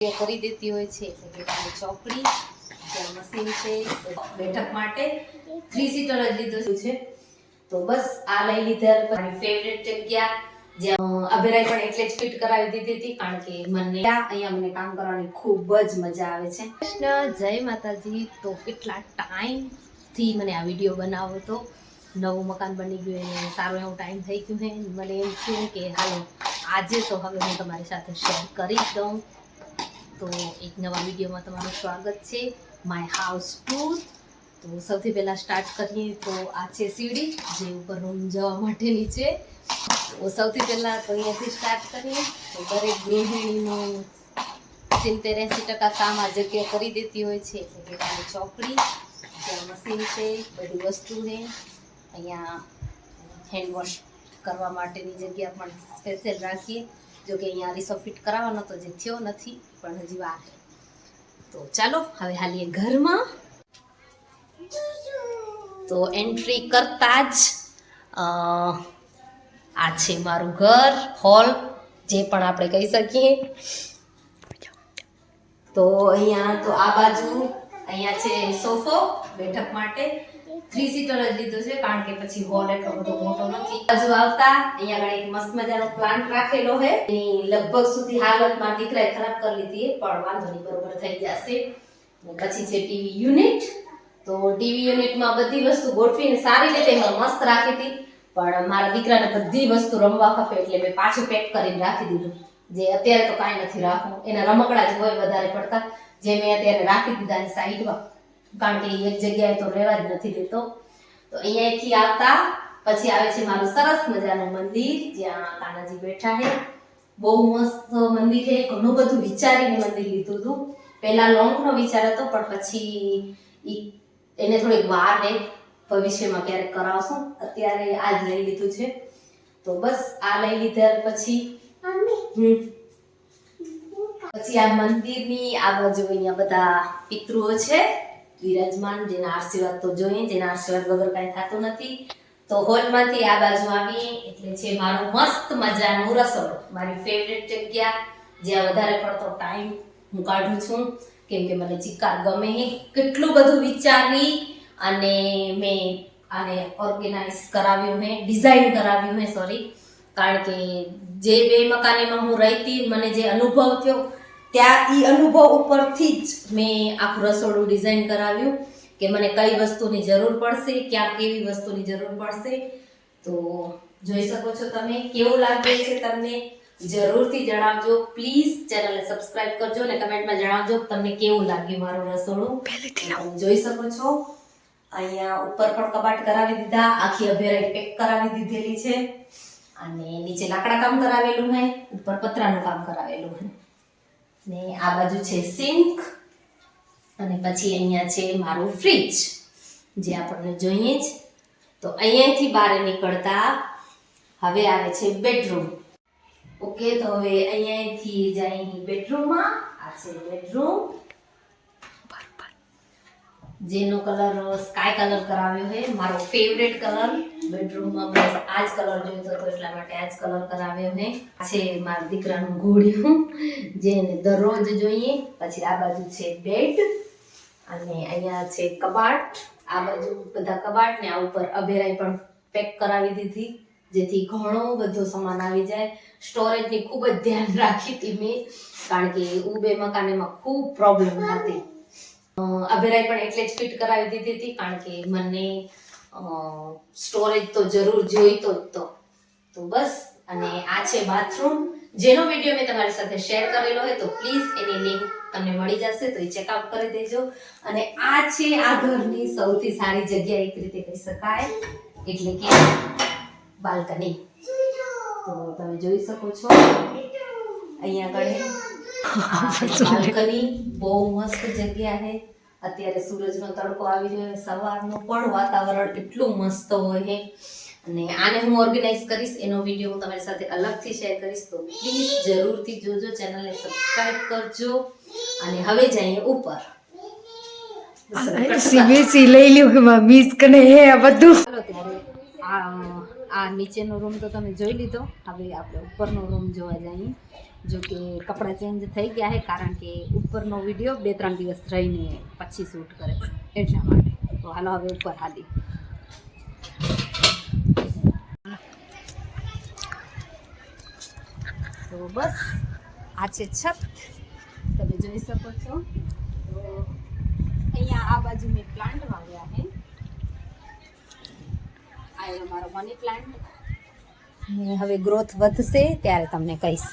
કરી દેતી હોય છે એટલે કે તારી ચોકડી જ્યાં મશીન છે બેઠક માટે 3 સીટર જ લીધું છે તો બસ આ લઈ લીધા મારી ફેવરેટ જગ્યા જ્યાં અભિરાય પણ એટલે જ ફિટ કરાવી દીધી હતી કારણ કે મને અહીંયા મને કામ કરવાની ખૂબ જ મજા આવે છે કૃષ્ણ જય માતાજી તો કેટલા ટાઈમ થી મને આ વિડિયો બનાવવો હતો નવું મકાન બની ગયું અને સારો એવો ટાઈમ થઈ ગયો છે મને એમ થયું કે હાલો આજે તો હવે હું તમારી સાથે શેર કરી દઉં તો એક નવા વિડીયોમાં તમારું સ્વાગત છે માય હાઉસ ટૂર તો સૌથી પહેલાં સ્ટાર્ટ કરીએ તો આ છે સીડી જે ઉપર રૂમ જવા માટેની છે તો સૌથી પહેલાં તો અહીંયાથી સ્ટાર્ટ કરીએ તો દરેક ગૃહિણીનું 70-80% કામ આ જગ્યા કરી દેતી હોય છે એટલે કે તારી ચોકડી જ્યાં મશીન છે બધી વસ્તુ છે અહીંયા હેન્ડવોશ કરવા માટેની જગ્યા પણ સ્પેશિયલ રાખીએ જો કે અહીંયા રીસો ફિટ કરાવવાનો તો જે થયો નથી પણ હજી વાર તો ચાલો હવે હાલીએ ઘરમાં તો એન્ટ્રી કરતા જ આ છે મારું ઘર હોલ જે પણ આપણે કહી શકીએ તો અહીંયા તો આ બાજુ અહીંયા છે સોફો બેઠક માટે 3 સીટર જ લીધો છે કારણ કે પછી હોલ એટલો બધો મોટો નથી બાજુ આવતા અહીંયા આગળ એક મસ્ત મજાનો પ્લાન્ટ રાખેલો છે એની લગભગ સુધી હાલતમાં દીકરાએ ખરાબ કરી લીધી પણ વાંધો નહીં બરોબર થઈ જશે પછી છે ટીવી યુનિટ તો ટીવી યુનિટમાં બધી વસ્તુ ગોઠવીને સારી રીતે એમાં મસ્ત રાખી હતી પણ મારા દીકરાને બધી વસ્તુ રમવા ખપે એટલે મેં પાછું પેક કરીને રાખી દીધું જે અત્યારે તો કાંઈ નથી રાખવું એના રમકડા જ હોય વધારે પડતા જે મેં અત્યારે રાખી દીધા સાઈડમાં કારણ કે એક જગ્યાએ તો રહેવા જ નથી દેતો તો અહીંયાથી આવતા પછી આવે છે મારું સરસ મજાનું મંદિર જ્યાં કાનાજી બેઠા છે બહુ મસ્ત મંદિર છે ઘણું બધું વિચારીને મંદિર લીધું હતું પહેલા લોંગનો વિચાર હતો પણ પછી એને થોડીક વાર ને ભવિષ્યમાં ક્યારેક કરાવશું અત્યારે આ જ લઈ લીધું છે તો બસ આ લઈ લીધા પછી આ મંદિરની આ બાજુ અહીંયા બધા પિતૃઓ છે વિરાજમાન જેના આશીર્વાદ તો જોઈએ જેના આશીર્વાદ વગર કાંઈ થતું નથી તો હોલમાંથી આ બાજુ આવી એટલે છે મારું મસ્ત મજાનું રસોડું મારી ફેવરેટ જગ્યા જ્યાં વધારે પડતો ટાઈમ હું કાઢું છું કેમ કે મને ચિકાર ગમે કેટલું બધું વિચારી અને મેં આને ઓર્ગેનાઇઝ કરાવ્યું હે ડિઝાઇન કરાવ્યું હે સોરી કારણ કે જે બે મકાનેમાં હું રહેતી મને જે અનુભવ થયો ત્યાં એ અનુભવ ઉપરથી જ મેં આખું રસોડું ડિઝાઇન કરાવ્યું કે મને કઈ વસ્તુની જરૂર પડશે ક્યાં કેવી વસ્તુની જરૂર પડશે તો જોઈ શકો છો તમે કેવું લાગે છે તમને જરૂરથી જણાવજો પ્લીઝ ચેનલને સબસ્ક્રાઇબ કરજો અને કમેન્ટમાં જણાવજો તમને કેવું લાગ્યું મારું રસોડું જોઈ શકો છો અહીંયા ઉપર પણ કબાટ કરાવી દીધા આખી અભેરાઈ પેક કરાવી દીધેલી છે અને નીચે લાકડા કામ કરાવેલું છે ઉપર પતરાનું કામ કરાવેલું છે ને આ બાજુ છે સિંક અને પછી અહીંયા છે મારું ફ્રીજ જે આપણને જોઈએ જ તો અહીંયાથી બહાર નીકળતા હવે આવે છે બેડરૂમ ઓકે તો હવે અહીંયાથી જઈ બેડરૂમમાં આ છે બેડરૂમ જેનો કલર સ્કાય કલર કરાવ્યો છે મારો ફેવરેટ કલર બેડરૂમમાં મેં આ જ કલર જોઈતો હતો એટલા માટે આ જ કલર કરાવ્યો છે છે મારા દીકરાનું ઘોડિયું જેને દરરોજ જોઈએ પછી આ બાજુ છે બેડ અને અહીંયા છે કબાટ આ બાજુ બધા કબાટ ને આ ઉપર અભેરાઈ પણ પેક કરાવી દીધી જેથી ઘણો બધો સામાન આવી જાય સ્ટોરેજની ખૂબ જ ધ્યાન રાખી હતી મેં કારણ કે ઉબે મકાનેમાં ખૂબ પ્રોબ્લેમ હતી અભેરાઈ પણ એટલે જ ફિટ કરાવી દીધી હતી કારણ કે મને સ્ટોરેજ તો જરૂર જોઈતો જ તો બસ અને આ છે બાથરૂમ જેનો વિડીયો મેં તમારી સાથે શેર કરેલો હોય તો પ્લીઝ એની લિંક તમને મળી જશે તો એ ચેકઆઉટ કરી દેજો અને આ છે આ ઘરની સૌથી સારી જગ્યા એક રીતે કહી શકાય એટલે કે બાલ્કની તો તમે જોઈ શકો છો અહીંયા આગળ બાલ્કની બહુ મસ્ત જગ્યા છે અત્યારે સૂરજનો તડકો આવી રહ્યો સવારનું પણ વાતાવરણ એટલું મસ્ત હોય છે અને આને હું ઓર્ગેનાઇઝ કરીશ એનો વિડીયો હું તમારી સાથે અલગથી શેર કરીશ તો પ્લીઝ જરૂરથી જોજો ચેનલને સબસ્ક્રાઇબ કરજો અને હવે જઈએ ઉપર સીબીએસઈ લઈ લ્યો મિસ કને હે આ બધું ચાલો ત્યારે આ નીચેનો રૂમ તો તમે જોઈ લીધો હવે આપણે ઉપરનો રૂમ જોવા જઈએ જો કે કપડાં ચેન્જ થઈ ગયા છે કારણ કે ઉપરનો વિડીયો 2-3 દિવસ રહીને પછી શૂટ કરે એટલા માટે. તો હાલો હવે ઉપર હાલી. તો બસ આ છે છત, તમે જોઈ શકો છો. તો અહીંયા આ બાજુ મેં પ્લાન્ટ વાવ્યા છે. આ અમારો મની પ્લાન્ટ. હવે ગ્રોથ વધશે ત્યારે તમને કહીશ.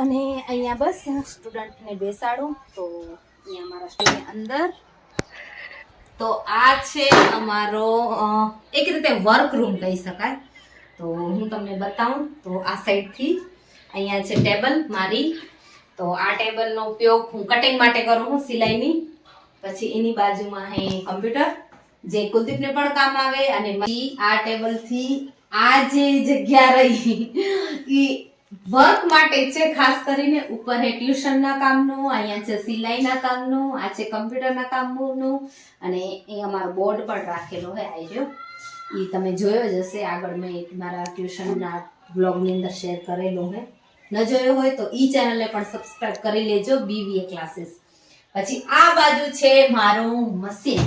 અને અહીંયા બસ સ્ટુડન્ટને બેસાડું. તો અહીંયા અમારા સ્ટુડન્ટ અંદર. તો આ છે અમારો એક રીતે વર્ક રૂમ કહી શકાય. તો હું તમને બતાવું તો આ સાઈડથી અહીંયા છે ટેબલ મારી. તો આ ટેબલનો ઉપયોગ હું કટિંગ માટે કરું છું, સિલાઈની. પછી એની બાજુમાં છે કમ્પ્યુટર, જે કુલદીપને પણ કામ આવે. અને પછી આ ટેબલથી આ જે જગ્યા રહી એ વર્ક માટે છે ખાસ કરીને. ઉપર છે ટ્યુશનના કામનું, અહીંયા છે સિલાઈના કામનું, આ છે કમ્પ્યુટરના કામનું. અને એ અમારો બોર્ડ પણ રાખેલો છે. આવી જો એ તમે જોયો જ હશે, આગળ મેં મારા ટ્યુશનના બ્લોગની અંદર શેર કરેલો છે. ન જોયો હોય તો ઈ ચેનલને પણ સબસ્ક્રાઇબ કરી લેજો, BVA ક્લાસીસ. પછી આ બાજુ છે મારું મશીન,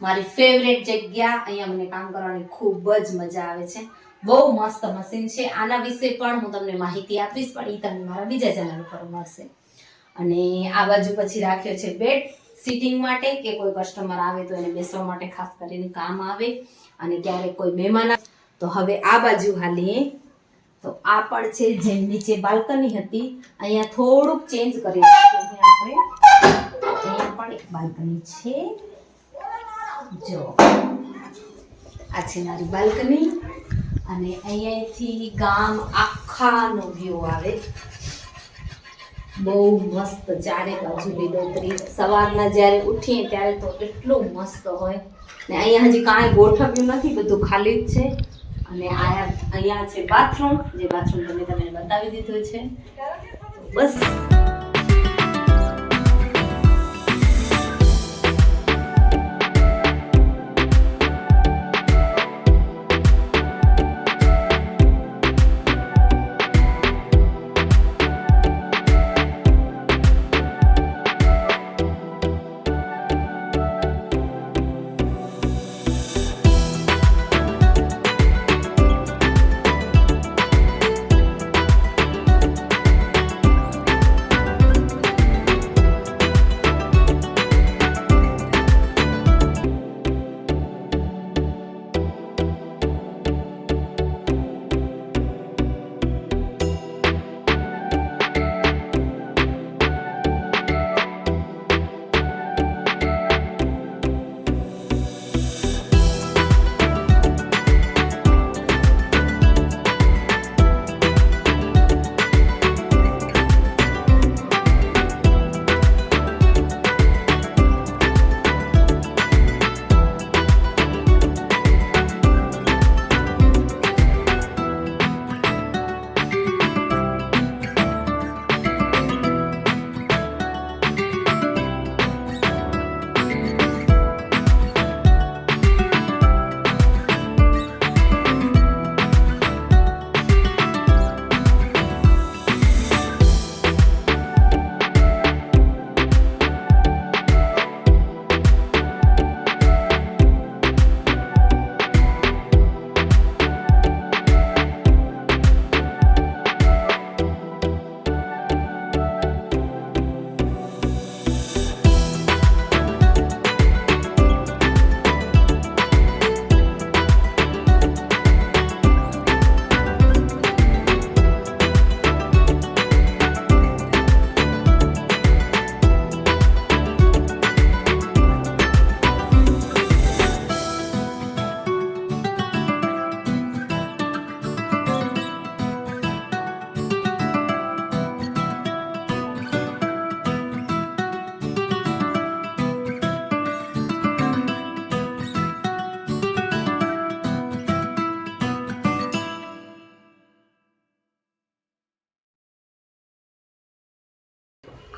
મારી ફેવરેટ જગ્યા. અહીંયા મને કામ કરવાની ખૂબ જ મજા આવે છે. બહુ મસ્ત મશીન છે. આના વિશે પણ હું તમને માહિતી આપીશ, પણ એ તમને મારા બીજા ચેનલ ઉપર મળશે. અને આ બાજુ પછી રાખ્યો છે બેડ સિટિંગ માટે, કે કોઈ કસ્ટમર આવે તો એને બેસવા માટે ખાસ કરીને કામ આવે. અને ક્યારેક કોઈ મહેમાન આવે તો હવે આ બાજુ હાલીએ. તો આ પણ છે, જેમ નીચે બાલ્કની હતી અહીંયા થોડુંક ચેન્જ કરી આપણે. અહીંયા પણ એક બાલ્કની છે. જો આ છે મારી બાલ્કની. અને અહીંયાથી ગામ આખાનો વ્યૂ આવે. બહુ મસ્ત, ચારે બાજુ લીલોતરી. સવારના જ્યારે ઉઠીએ ત્યારે તો એટલું મસ્ત હોય. ને અહીંયા હજી કાંઈ ગોઠવ્યું નથી, બધું ખાલી જ છે. અને અહીંયા છે બાથરૂમ, જે બાથરૂમ તમને બતાવી દીધું છે. બસ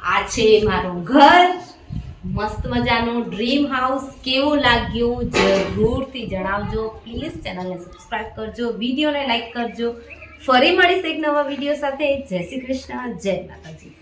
આ છે મારું ઘર. મસ્ત મજાનું ડ્રીમ હાઉસ કેવું લાગ્યું જરૂરથી જણાવજો. પ્લીઝ ચેનલને સબસ્ક્રાઇબ કરજો, વિડીયોને લાઈક કરજો. ફરી મળીશ એક નવા વિડીયો સાથે. જય શ્રી કૃષ્ણ, જય માતાજી.